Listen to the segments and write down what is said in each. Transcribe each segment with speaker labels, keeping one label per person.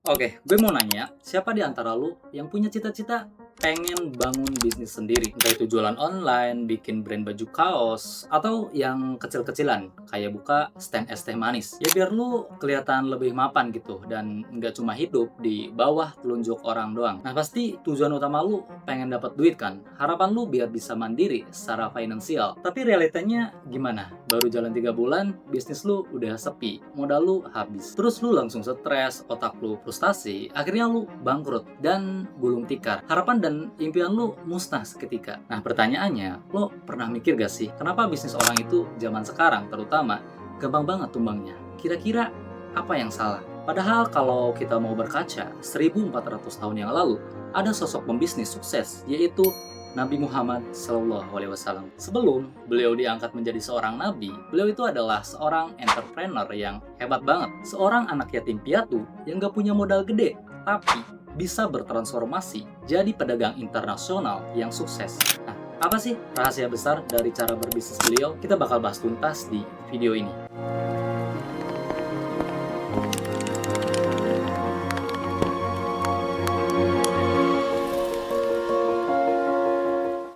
Speaker 1: Oke, gue mau nanya, siapa di antara lu yang punya cita-cita pengen bangun bisnis sendiri? Entah itu jualan online, bikin brand baju kaos, atau yang kecil-kecilan, kayak buka stand es teh manis. Ya biar lu kelihatan lebih mapan gitu, dan nggak cuma hidup di bawah telunjuk orang doang. Nah pasti tujuan utama lu pengen dapat duit kan? Harapan lu biar bisa mandiri secara finansial. Tapi realitanya gimana? Baru jalan 3 bulan, bisnis lu udah sepi, modal lu habis. Terus lu langsung stres, otak lu frustasi, akhirnya lu bangkrut dan gulung tikar. Harapan dan impian lu musnah seketika. Nah pertanyaannya, lo pernah mikir gak sih, kenapa bisnis orang itu zaman sekarang terutama gampang banget tumbangnya? Kira-kira apa yang salah? Padahal kalau kita mau berkaca, 1400 tahun yang lalu, ada sosok pembisnis sukses, yaitu Nabi Muhammad SAW. Sebelum beliau diangkat menjadi seorang nabi, beliau itu adalah seorang entrepreneur yang hebat banget. Seorang anak yatim piatu yang gak punya modal gede, tapi bisa bertransformasi jadi pedagang internasional yang sukses. Nah, apa sih rahasia besar dari cara berbisnis beliau? Kita bakal bahas tuntas di video ini.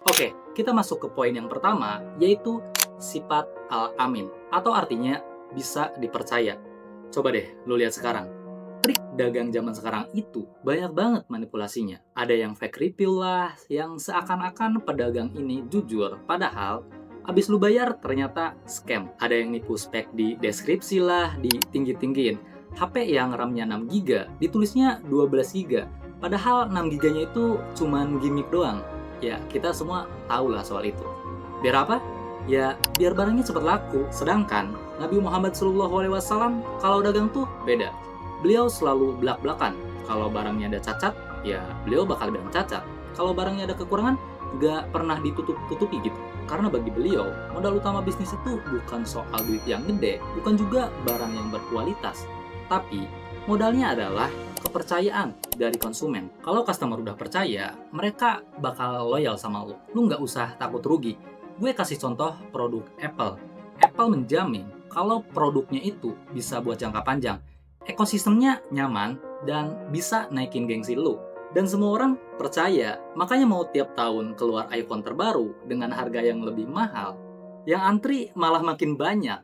Speaker 1: Oke, kita masuk ke poin yang pertama, yaitu sifat al-amin, atau artinya bisa dipercaya. Coba deh, lu lihat sekarang. Trik dagang zaman sekarang itu banyak banget manipulasinya. Ada yang fake review lah, yang seakan-akan pedagang ini jujur, padahal abis lu bayar ternyata scam. Ada yang nipu spek di deskripsi lah, ditinggi-tinggiin. HP yang RAM-nya 6 GB, ditulisnya 12 GB. Padahal 6 GB-nya itu cuman gimmick doang. Ya, kita semua tahu lah soal itu. Biar apa? Ya, biar barangnya cepat laku. Sedangkan Nabi Muhammad SAW kalau dagang tuh beda. Beliau selalu belak-belakan. Kalau barangnya ada cacat, ya beliau bakal bilang cacat. Kalau barangnya ada kekurangan, nggak pernah ditutup-tutupi gitu. Karena bagi beliau, modal utama bisnis itu bukan soal duit yang gede, bukan juga barang yang berkualitas. Tapi, modalnya adalah kepercayaan dari konsumen. Kalau customer udah percaya, mereka bakal loyal sama lo. Lu nggak usah takut rugi. Gue kasih contoh produk Apple. Apple menjamin kalau produknya itu bisa buat jangka panjang. Ekosistemnya nyaman dan bisa naikin gengsi lu. Dan semua orang percaya, makanya mau tiap tahun keluar iPhone terbaru dengan harga yang lebih mahal. Yang antri malah makin banyak.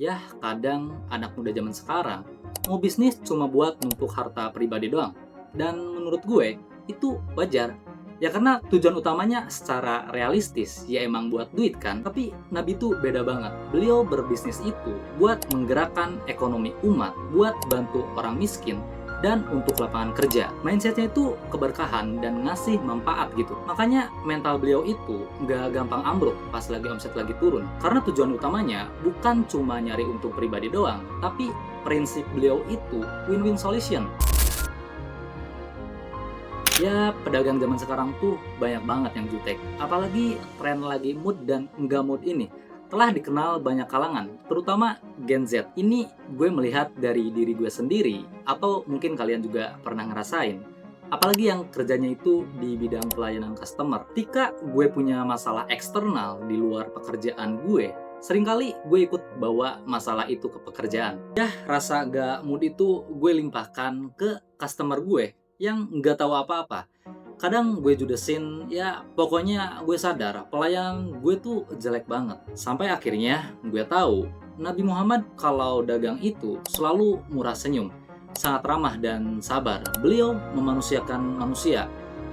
Speaker 1: Ya, kadang anak muda zaman sekarang mau bisnis cuma buat numpuk harta pribadi doang. Dan menurut gue, itu wajar. Ya karena tujuan utamanya secara realistis, ya emang buat duit kan. Tapi Nabi tuh beda banget. Beliau berbisnis itu buat menggerakkan ekonomi umat, buat bantu orang miskin, dan untuk lapangan kerja. Mindsetnya itu keberkahan dan ngasih manfaat gitu. Makanya mental beliau itu nggak gampang ambruk pas lagi omset lagi turun. Karena tujuan utamanya bukan cuma nyari untung pribadi doang, tapi prinsip beliau itu win-win solution. Ya, pedagang zaman sekarang tuh banyak banget yang jutek. Apalagi tren lagi mood dan enggak mood ini telah dikenal banyak kalangan, terutama Gen Z. Ini gue melihat dari diri gue sendiri, atau mungkin kalian juga pernah ngerasain. Apalagi yang kerjanya itu di bidang pelayanan customer. Ketika gue punya masalah eksternal di luar pekerjaan gue, seringkali gue ikut bawa masalah itu ke pekerjaan. Ya, rasa gak mood itu gue limpahkan ke customer gue yang nggak tahu apa-apa. Kadang gue judesin, ya pokoknya gue sadar pelayan gue tuh jelek banget. Sampai akhirnya gue tahu Nabi Muhammad kalau dagang itu selalu murah senyum, sangat ramah dan sabar. Beliau memanusiakan manusia.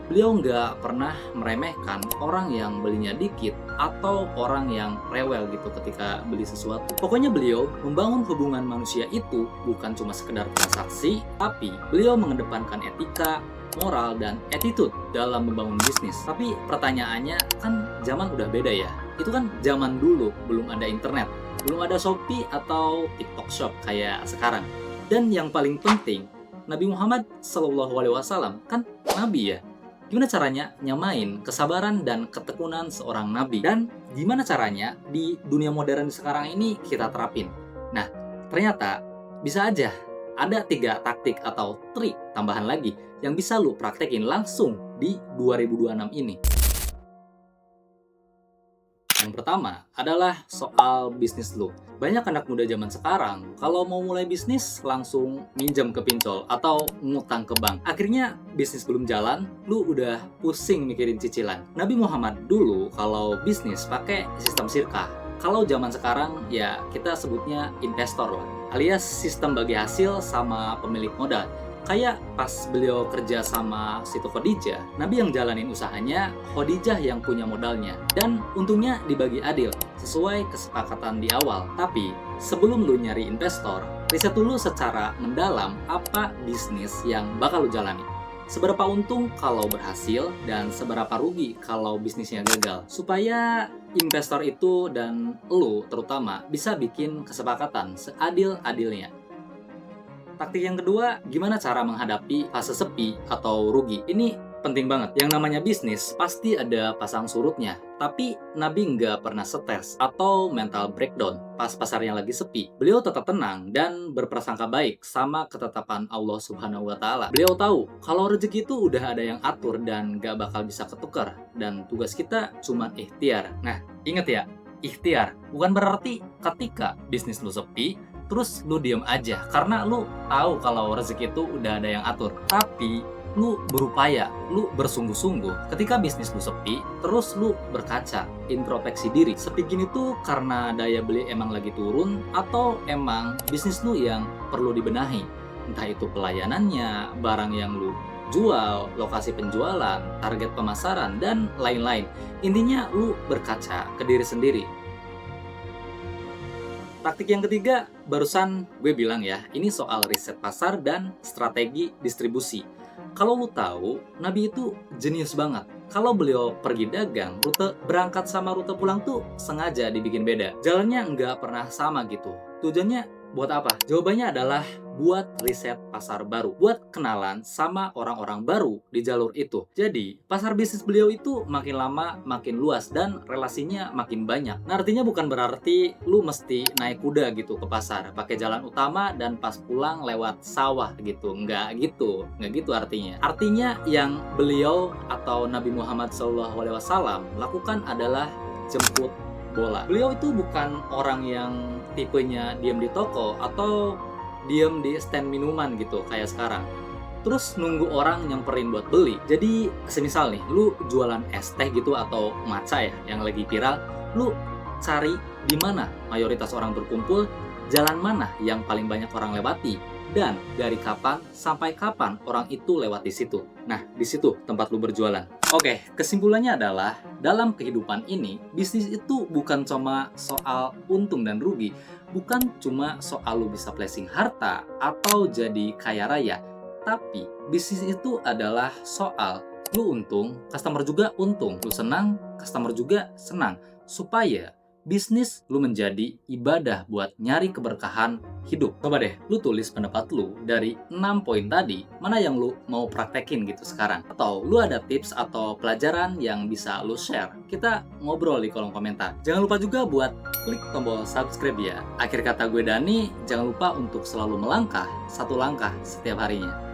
Speaker 1: Beliau nggak pernah meremehkan orang yang belinya dikit atau orang yang rewel gitu ketika beli sesuatu. Pokoknya beliau membangun hubungan manusia itu bukan cuma sekedar transaksi, tapi beliau mengedepankan etika, moral, dan attitude dalam membangun bisnis. Tapi pertanyaannya kan zaman udah beda ya. Itu kan zaman dulu, belum ada internet, belum ada Shopee atau TikTok Shop kayak sekarang. Dan yang paling penting, Nabi Muhammad SAW kan nabi ya. Gimana caranya nyamain kesabaran dan ketekunan seorang nabi? Dan gimana caranya di dunia modern sekarang ini kita terapin? Nah, ternyata bisa aja ada 3 taktik atau trik tambahan lagi yang bisa lu praktekin langsung di 2026 ini. Yang pertama adalah soal bisnis lu. Banyak anak muda zaman sekarang, kalau mau mulai bisnis langsung minjem ke pinjol atau ngutang ke bank. Akhirnya bisnis belum jalan, lu udah pusing mikirin cicilan. Nabi Muhammad dulu kalau bisnis pakai sistem sirkah. Kalau zaman sekarang ya kita sebutnya investor lah, alias sistem bagi hasil sama pemilik modal. Kayak pas beliau kerja sama situ Khadijah, Nabi yang jalanin usahanya, Khadijah yang punya modalnya. Dan untungnya dibagi adil, sesuai kesepakatan di awal. Tapi, sebelum lu nyari investor, riset dulu secara mendalam apa bisnis yang bakal lu jalani. Seberapa untung kalau berhasil, dan seberapa rugi kalau bisnisnya gagal. Supaya investor itu dan lu terutama bisa bikin kesepakatan seadil-adilnya. Taktik yang kedua, gimana cara menghadapi fase sepi atau rugi? Ini penting banget. Yang namanya bisnis pasti ada pasang surutnya. Tapi Nabi nggak pernah stres atau mental breakdown pas pasarnya lagi sepi. Beliau tetap tenang dan berprasangka baik sama ketetapan Allah Subhanahu wa Ta'ala. Beliau tahu kalau rezeki itu udah ada yang atur dan nggak bakal bisa ketukar. Dan tugas kita cuma ikhtiar. Nah, ingat ya, ikhtiar bukan berarti ketika bisnis lu sepi terus lu diem aja karena lu tahu kalau rezeki itu udah ada yang atur. Tapi lu berupaya, lu bersungguh-sungguh. Ketika bisnis lu sepi, terus lu berkaca, introspeksi diri. Sepi gini tuh karena daya beli emang lagi turun atau emang bisnis lu yang perlu dibenahi. Entah itu pelayanannya, barang yang lu jual, lokasi penjualan, target pemasaran, dan lain-lain. Intinya lu berkaca ke diri sendiri. Taktik yang ketiga, barusan gue bilang ya, ini soal riset pasar dan strategi distribusi. Kalau lu tahu, Nabi itu jenius banget. Kalau beliau pergi dagang, rute berangkat sama rute pulang tuh sengaja dibikin beda. Jalannya nggak pernah sama gitu. Tujuannya buat apa? Jawabannya adalah buat riset pasar baru, buat kenalan sama orang-orang baru di jalur itu. Jadi, pasar bisnis beliau itu makin lama makin luas dan relasinya makin banyak. Nah, artinya bukan berarti lu mesti naik kuda gitu ke pasar, pakai jalan utama dan pas pulang lewat sawah gitu. Nggak gitu artinya. Artinya yang beliau atau Nabi Muhammad SAW lakukan adalah jemput bola. Beliau itu bukan orang yang tipenya diam di toko atau diem di stand minuman gitu kayak sekarang terus nunggu orang nyamperin buat beli. Jadi semisal nih lu jualan es teh gitu atau matcha ya yang lagi viral, lu cari di mana mayoritas orang berkumpul, jalan mana yang paling banyak orang lewati, dan dari kapan sampai kapan orang itu lewat di situ. Nah, di situ tempat lu berjualan. Oke, kesimpulannya adalah dalam kehidupan ini, bisnis itu bukan cuma soal untung dan rugi, bukan cuma soal lu bisa blessing harta atau jadi kaya raya, tapi bisnis itu adalah soal lu untung, customer juga untung, lu senang, customer juga senang, supaya bisnis lu menjadi ibadah buat nyari keberkahan hidup. Coba deh, lu tulis pendapat lu dari 6 poin tadi, mana yang lu mau praktekin gitu sekarang. Atau lu ada tips atau pelajaran yang bisa lu share. Kita ngobrol di kolom komentar. Jangan lupa juga buat klik tombol subscribe ya. Akhir kata gue Dani, jangan lupa untuk selalu melangkah satu langkah setiap harinya.